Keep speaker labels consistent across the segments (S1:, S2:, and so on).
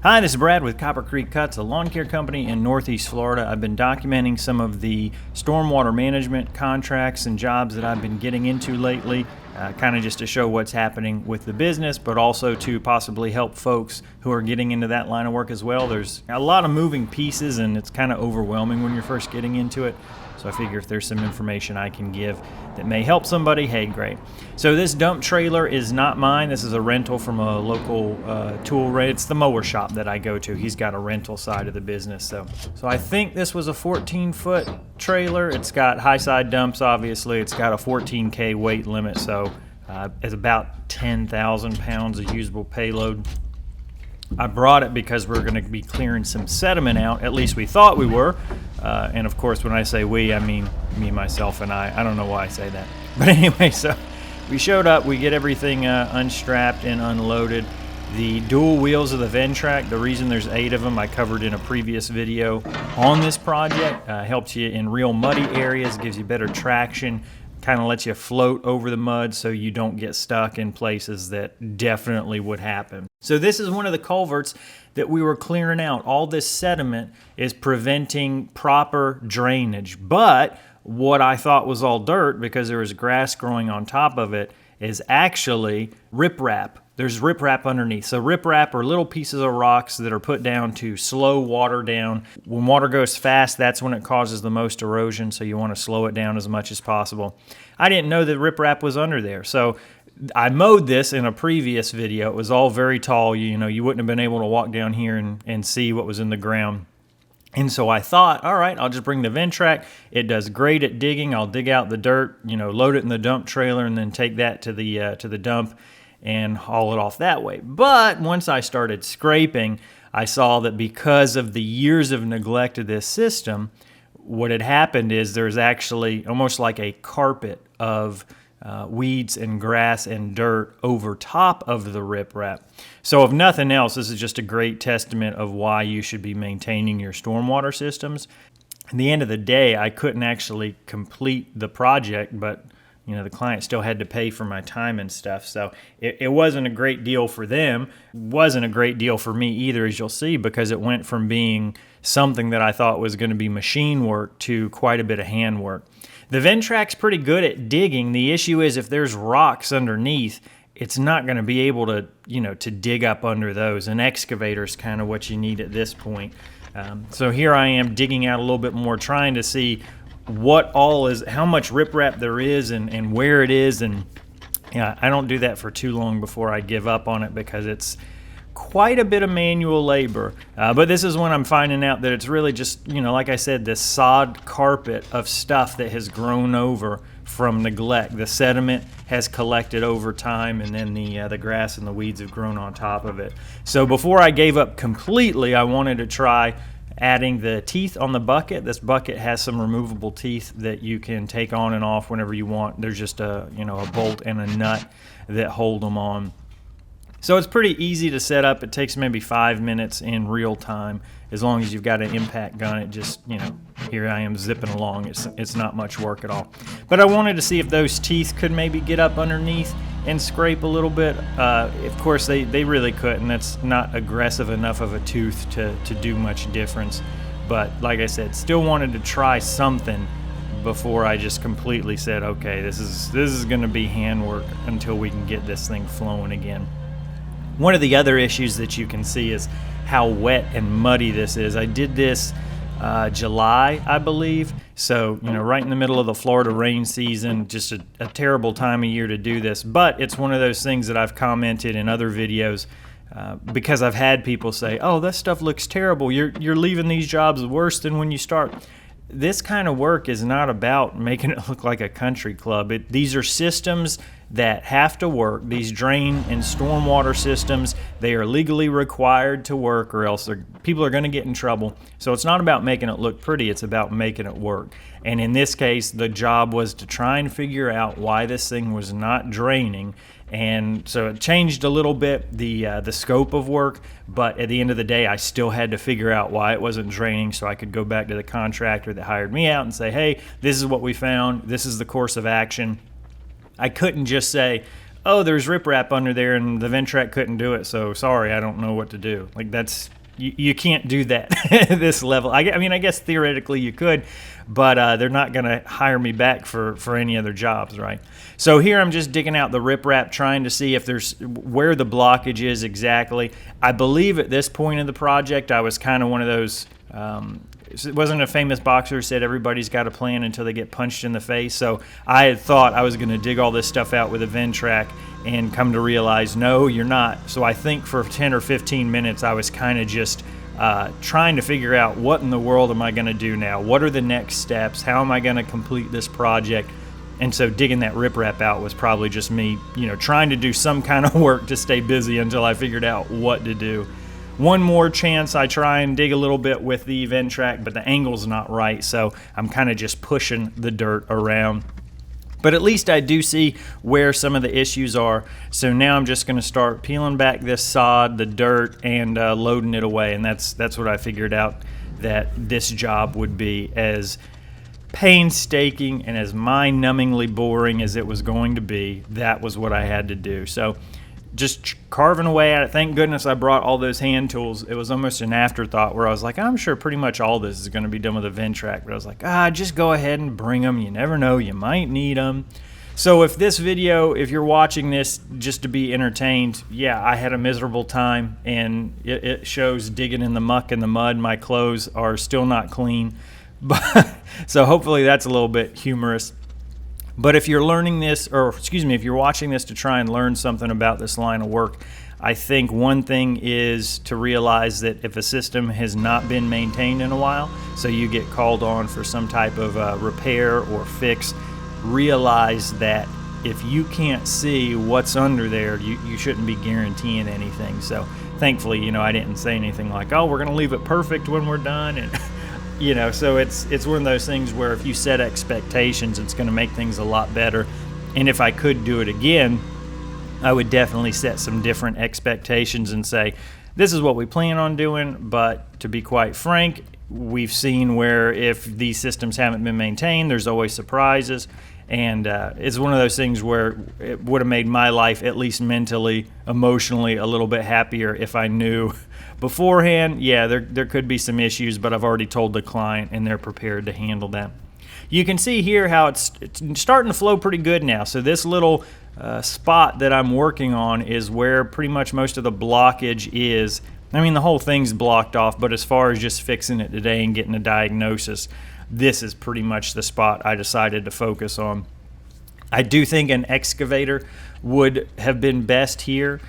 S1: Hi, this is Brad with Copper Creek Cuts, a lawn care company in Northeast Florida. I've been documenting some of the stormwater management contracts and jobs that I've been getting into lately, kind of just to show what's happening with the business, but also to possibly help folks who are getting into that line of work as well. There's a lot of moving pieces and it's kind of overwhelming when you're first getting into it. So I figure if there's some information I can give that may help somebody, hey, great. So this dump trailer is not mine. This is a rental from a local tool rent. It's the mower shop that I go to. He's got a rental side of the business. So I think this was a 14-foot trailer. It's got high side dumps, obviously. It's got a 14K weight limit, so it's about 10,000 pounds of usable payload. I brought it because we're going to be clearing some sediment out. At least we thought we were. And of course, when I say we, I mean me, myself, and I. I don't know why I say that. But anyway, so we showed up. We get everything unstrapped and unloaded. The dual wheels of the Ventrac, the reason there's 8 of them, I covered in a previous video on this project. Helps you in real muddy areas, gives you better traction, kind of lets you float over the mud so you don't get stuck in places that definitely would happen. So this is one of the culverts that we were clearing out. All this sediment is preventing proper drainage. But what I thought was all dirt, because there was grass growing on top of it, is actually riprap. There's riprap underneath. So riprap are little pieces of rocks that are put down to slow water down. When water goes fast, that's when it causes the most erosion, so you want to slow it down as much as possible. I didn't know that riprap was under there. So I mowed this in a previous video. It was all very tall. You wouldn't have been able to walk down here and see what was in the ground. And so I thought, all right, I'll just bring the Ventrac. It does great at digging. I'll dig out the dirt, load it in the dump trailer, and then take that to the dump and haul it off that way. But once I started scraping, I saw that because of the years of neglect of this system, what had happened is there's actually almost like a carpet of weeds and grass and dirt over top of the riprap. So if nothing else, this is just a great testament of why you should be maintaining your stormwater systems. At the end of the day, I couldn't actually complete the project, but the client still had to pay for my time and stuff. So it wasn't a great deal for them. It wasn't a great deal for me either, as you'll see, because it went from being something that I thought was going to be machine work to quite a bit of hand work. The Ventrac's pretty good at digging. The issue is if there's rocks underneath, it's not going to be able to, to dig up under those. An excavator's kind of what you need at this point. So here I am digging out a little bit more, trying to see how much riprap there is and where it is. And I don't do that for too long before I give up on it, because it's quite a bit of manual labor. But this is when I'm finding out that it's really just, like I said, this sod carpet of stuff that has grown over from neglect. The sediment has collected over time, and then the grass and the weeds have grown on top of it. So before I gave up completely, I wanted to try adding the teeth on the bucket. This bucket has some removable teeth that you can take on and off whenever you want. There's just a bolt and a nut that hold them on. So it's pretty easy to set up. It takes maybe 5 minutes in real time. As long as you've got an impact gun, it just, here I am zipping along. It's not much work at all. But I wanted to see if those teeth could maybe get up underneath and scrape a little bit. Of course, they really couldn't. That's not aggressive enough of a tooth to do much difference. But like I said, still wanted to try something before I just completely said, okay, this is going to be handwork until we can get this thing flowing again. One of the other issues that you can see is how wet and muddy this is. I did this July, I believe. So, right in the middle of the Florida rain season, just a terrible time of year to do this. But it's one of those things that I've commented in other videos because I've had people say, oh, that stuff looks terrible. You're leaving these jobs worse than when you start. This kind of work is not about making it look like a country club. These are systems that have to work. These drain and stormwater systems, they are legally required to work, or else people are going to get in trouble. So it's not about making it look pretty, it's about making it work. And in this case, the job was to try and figure out why this thing was not draining. And so it changed a little bit the scope of work, but at the end of the day, I still had to figure out why it wasn't draining, so I could go back to the contractor that hired me out and say, hey, this is what we found, this is the course of action. I couldn't just say, oh, there's riprap under there and the Ventrac couldn't do it, so sorry, I don't know what to do. Like, that's, you can't do that at this level. I mean, I guess theoretically you could, but they're not going to hire me back for any other jobs, right? So here I'm just digging out the riprap, trying to see if there's where the blockage is exactly. I believe at this point in the project, I was kind of one of those. It wasn't a famous boxer who said everybody's got a plan until they get punched in the face. So I had thought I was going to dig all this stuff out with a Ventrac and come to realize, no, you're not. So I think for 10 or 15 minutes, I was kind of just trying to figure out what in the world am I going to do now? What are the next steps? How am I going to complete this project? And so digging that riprap out was probably just me, trying to do some kind of work to stay busy until I figured out what to do. One more chance, I try and dig a little bit with the Ventrac, but the angle's not right, so I'm kind of just pushing the dirt around. But at least I do see where some of the issues are. So now I'm just going to start peeling back this sod, the dirt, and loading it away. And that's what I figured out that this job would be, as painstaking and as mind-numbingly boring as it was going to be. That was what I had to do. So just carving away at it. Thank goodness I brought all those hand tools. It was almost an afterthought where I was like, I'm sure pretty much all this is going to be done with a Ventrac. But I was like, just go ahead and bring them. You never know. You might need them. So if this video, if you're watching this just to be entertained, yeah, I had a miserable time, and it shows digging in the muck and the mud. My clothes are still not clean. But so hopefully that's a little bit humorous. But if you're learning this, or excuse me, if you're watching this to try and learn something about this line of work, I think one thing is to realize that if a system has not been maintained in a while, so you get called on for some type of repair or fix, realize that if you can't see what's under there, you shouldn't be guaranteeing anything. So thankfully, I didn't say anything like, oh, we're going to leave it perfect when we're done. And so it's one of those things where if you set expectations, it's going to make things a lot better. And if I could do it again, I would definitely set some different expectations and say, this is what we plan on doing. But to be quite frank, we've seen where if these systems haven't been maintained, there's always surprises. And it's one of those things where it would have made my life, at least mentally, emotionally, a little bit happier if I knew beforehand, yeah, there could be some issues, but I've already told the client and they're prepared to handle that. You can see here how it's starting to flow pretty good now. So this little spot that I'm working on is where pretty much most of the blockage is. I mean, the whole thing's blocked off, but as far as just fixing it today and getting a diagnosis, this is pretty much the spot I decided to focus on. I do think an excavator would have been best here.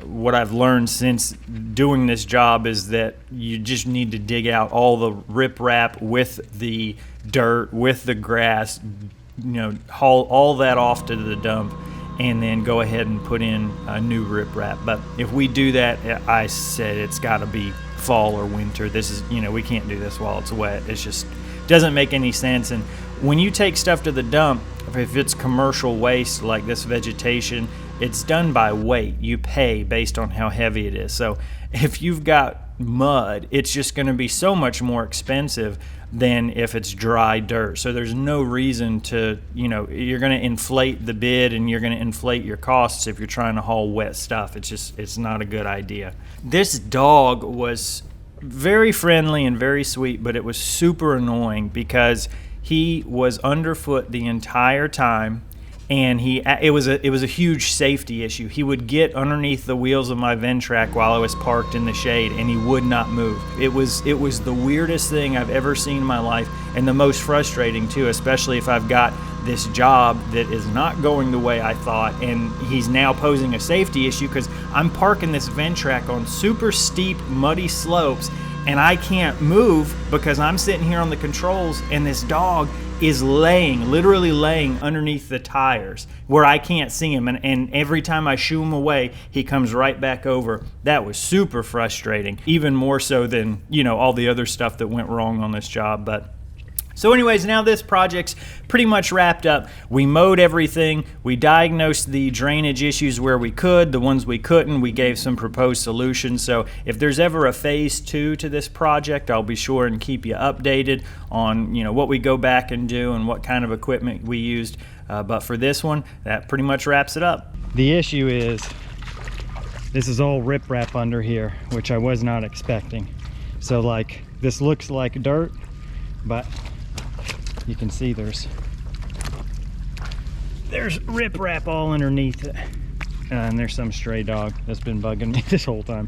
S1: What I've learned since doing this job is that you just need to dig out all the riprap with the dirt, with the grass, haul all that off to the dump, and then go ahead and put in a new riprap. But if we do that, I said it's got to be fall or winter. This is, we can't do this while it's wet. It's just doesn't make any sense. And when you take stuff to the dump, if it's commercial waste like this vegetation, it's done by weight. You pay based on how heavy it is. So if you've got mud, it's just going to be so much more expensive than if it's dry dirt. So there's no reason to, you're going to inflate the bid and you're going to inflate your costs if you're trying to haul wet stuff. It's not a good idea. This dog was very friendly and very sweet, but it was super annoying because he was underfoot the entire time, and it was a huge safety issue. He would get underneath the wheels of my Ventrac while I was parked in the shade, and he would not move. It was the weirdest thing I've ever seen in my life, and the most frustrating too, especially if I've got this job that is not going the way I thought, and he's now posing a safety issue because I'm parking this Ventrac on super steep, muddy slopes, and I can't move because I'm sitting here on the controls, and this dog is literally laying underneath the tires where I can't see him, and every time I shoo him away, he comes right back over. That was super frustrating, even more so than all the other stuff that went wrong on this job. But so anyways, now this project's pretty much wrapped up. We mowed everything. We diagnosed the drainage issues where we could. The ones we couldn't, we gave some proposed solutions. So if there's ever a phase 2 to this project, I'll be sure and keep you updated on what we go back and do and what kind of equipment we used. But for this one, that pretty much wraps it up. The issue is this is all riprap under here, which I was not expecting. So like this looks like dirt, but you can see there's riprap all underneath it. And there's some stray dog that's been bugging me this whole time.